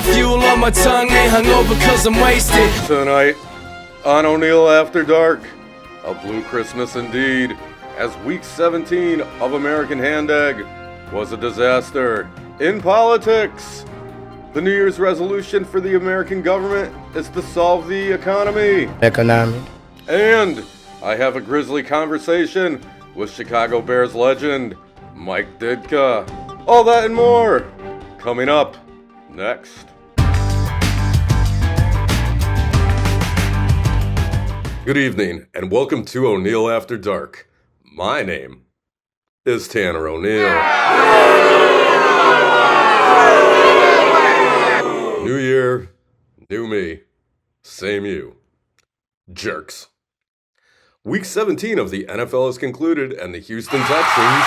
got fuel on my tongue, ain't hungover cause I'm wasted. Tonight on ONEIL After Dark, a blue Christmas indeed, as week 17 of American Hand Egg was a disaster. In politics, the New Year's resolution for the American government is to solve the economy. And I have a grisly conversation with Chicago Bears legend Mike Ditka. All that and more coming up next. Good evening and welcome to ONEIL After Dark. My name is Tanner O'Neill. New year, new me, same you. Jerks. Week 17 of the NFL is concluded and the Houston Texans'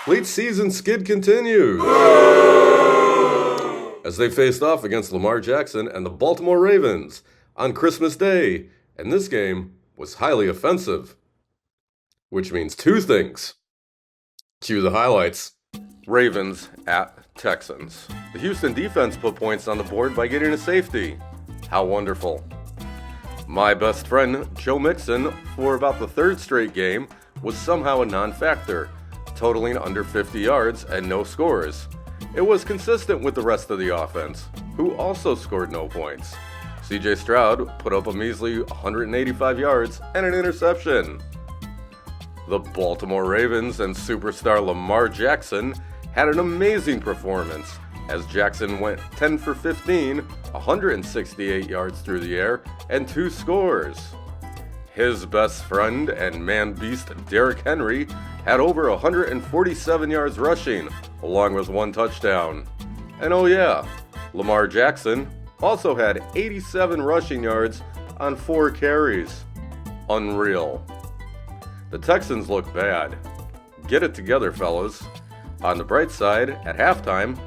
late season skid continues as they faced off against Lamar Jackson and the Baltimore Ravens on Christmas Day, and this game was highly offensive, which means two things. Cue the highlights. Ravens at Texans. The Houston defense put points on the board by getting a safety. How wonderful. My best friend, Joe Mixon, for about the third straight game, was somehow a non-factor, totaling under 50 yards and no scores. It was consistent with the rest of the offense, who also scored no points. CJ Stroud put up a measly 185 yards and an interception. The Baltimore Ravens and superstar Lamar Jackson had an amazing performance as Jackson went 10 for 15, 168 yards through the air, and 2 scores. His best friend and man-beast Derrick Henry had over 147 yards rushing, along with 1 touchdown. And oh yeah, Lamar Jackson also had 87 rushing yards on 4 carries. Unreal. The Texans look bad. Get it together, fellas. On the bright side, at halftime,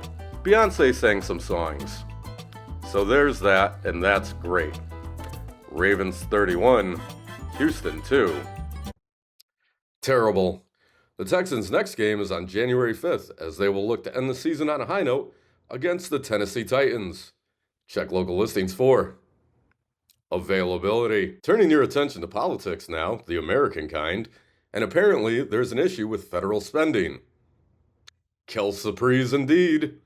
Beyonce sang some songs. So there's that, and that's great. Ravens 31, Houston 2. Terrible. The Texans' next game is on January 5th, as they will look to end the season on a high note against the Tennessee Titans. Check local listings for availability. Turning your attention to politics now, the American kind, and apparently there's an issue with federal spending. Quelle surprise indeed.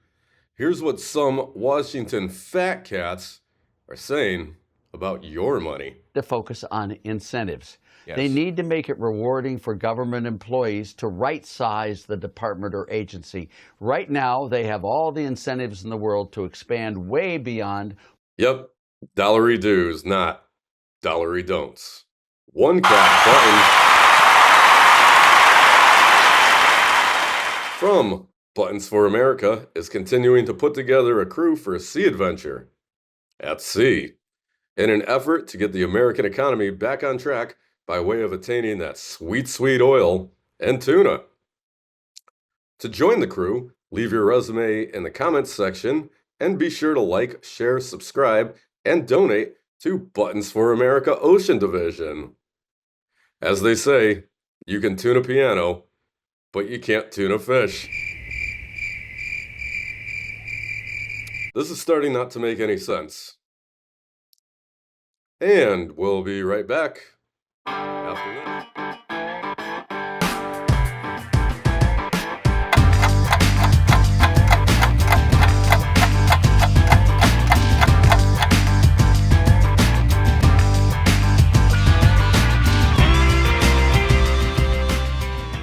Here's what some Washington fat cats are saying about your money. To focus on incentives. Yes. They need to make it rewarding for government employees to right-size the department or agency. Right now, they have all the incentives in the world to expand way beyond. Yep, dollary do's, not dollary don'ts. One cat Buttons from Buttons for America is continuing to put together a crew for a sea adventure at sea in an effort to get the American economy back on track by way of attaining that sweet, sweet oil and tuna. To join the crew, leave your resume in the comments section and be sure to like, share, subscribe, and donate to Buttons for America Ocean Division. As they say, you can tune a piano, but you can't tune a fish. This is starting not to make any sense. And we'll be right back after this.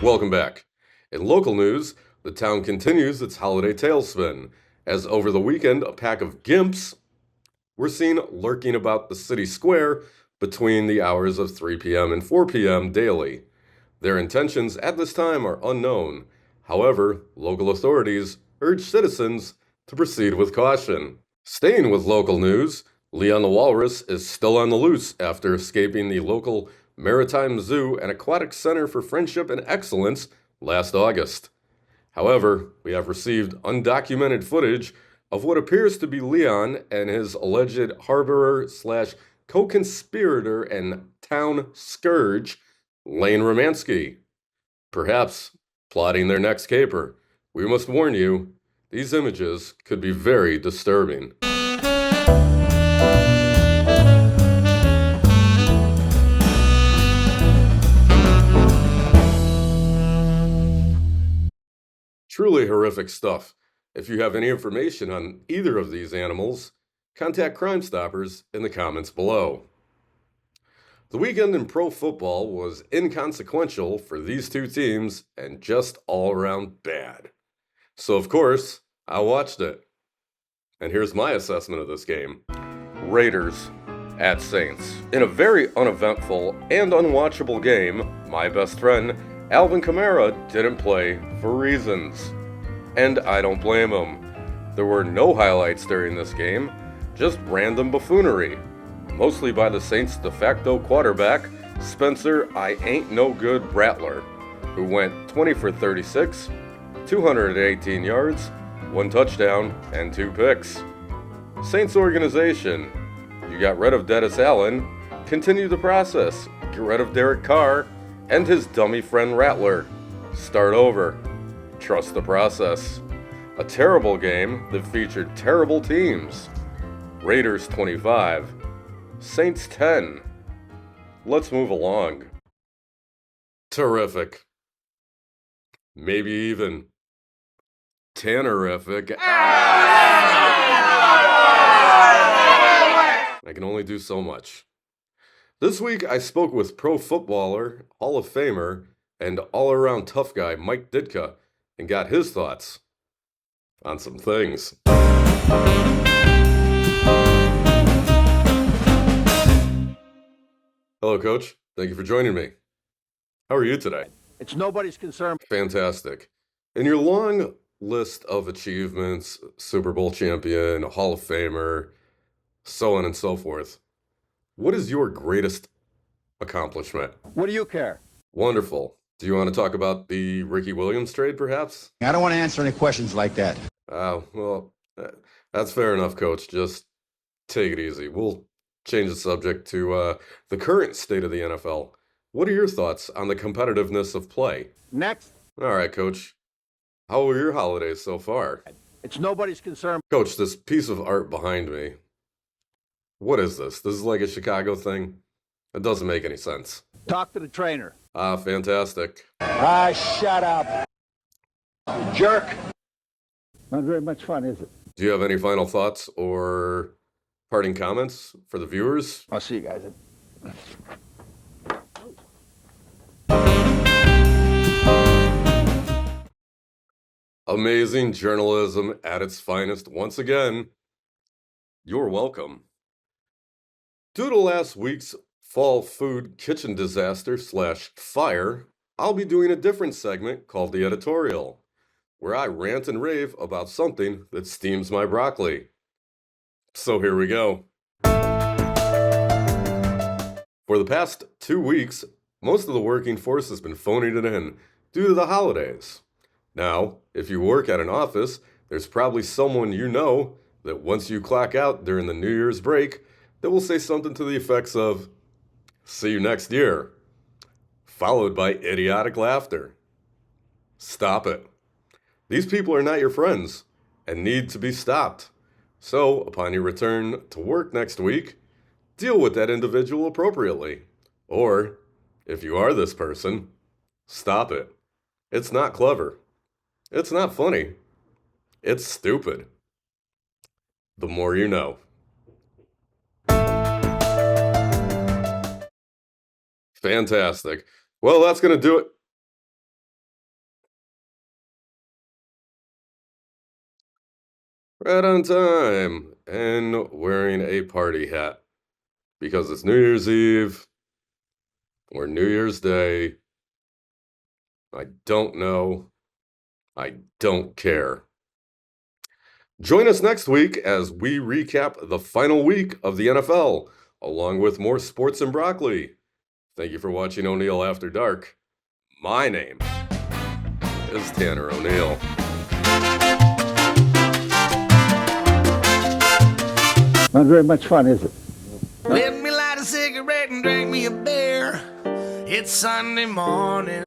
Welcome back. In local news, the town continues its holiday tailspin, as over the weekend a pack of gimps were seen lurking about the city square between the hours of 3 p.m. and 4 p.m. daily. Their intentions at this time are unknown. However, local authorities urge citizens to proceed with caution. Staying with local news, Leon the Walrus is still on the loose after escaping the local Maritime Zoo and Aquatic Center for Friendship and Excellence last August. However, we have received undocumented footage of what appears to be Leon and his alleged harborer / co-conspirator and town scourge, Lane Romansky, perhaps plotting their next caper. We must warn you, These images could be very disturbing. Truly horrific stuff. If you have any information on either of these animals, contact Crime Stoppers in the comments below. The weekend in pro football was inconsequential for these two teams and just all around bad. So, of course, I watched it. And here's my assessment of this game. Raiders at Saints. In a very uneventful and unwatchable game, my best friend, Alvin Kamara, didn't play for reasons. And I don't blame him. There were no highlights during this game, just random buffoonery. Mostly by the Saints' de facto quarterback, Spencer I Ain't No Good Rattler, who went 20 for 36, 218 yards, 1 touchdown, and 2 picks. Saints organization, you got rid of Dennis Allen, continue the process, get rid of Derek Carr, and his dummy friend Rattler. Start over. Trust the process. A terrible game that featured terrible teams. Raiders 25. Saints 10. Let's move along. Terrific. Maybe even Tannerific. I can only do so much. This week I spoke with pro footballer, Hall of Famer, and all-around tough guy Mike Ditka and got his thoughts on some things. Hello, Coach. Thank you for joining me. How are you today? It's nobody's concern. Fantastic. In your long list of achievements, Super Bowl champion, Hall of Famer, so on and so forth, what is your greatest accomplishment? What do you care? Wonderful. Do you want to talk about the Ricky Williams trade, perhaps? I don't want to answer any questions like that. Oh, well, that's fair enough, Coach. Just take it easy. We'll change the subject to the current state of the NFL. What are your thoughts on the competitiveness of play? Next. All right, Coach. How were your holidays so far? It's nobody's concern. Coach, this piece of art behind me, what is this? This is like a Chicago thing? It doesn't make any sense. Talk to the trainer. Ah, fantastic. Shut up. Jerk. Not very much fun, is it? Do you have any final thoughts or parting comments for the viewers? I'll see you guys. Amazing journalism at its finest once again. You're welcome. Due to last week's fall food kitchen disaster / fire, I'll be doing a different segment called The Editorial, where I rant and rave about something that steams my broccoli. So here we go. For the past 2 weeks, most of the working force has been phoning it in due to the holidays. Now, if you work at an office, there's probably someone you know that once you clock out during the New Year's break, that will say something to the effects of, "See you next year," followed by idiotic laughter. Stop it. These people are not your friends and need to be stopped. So, upon your return to work next week, deal with that individual appropriately. Or, if you are this person, stop it. It's not clever. It's not funny. It's stupid. The more you know. Fantastic. Well, that's going to do it. Right on time. And wearing a party hat. Because it's New Year's Eve or New Year's Day. I don't know. I don't care. Join us next week as we recap the final week of the NFL, along with more sports and broccoli. Thank you for watching ONEIL After Dark. My name is Tanner O'Neill. Not very much fun, is it? Let me light a cigarette and drink me a beer. It's Sunday morning.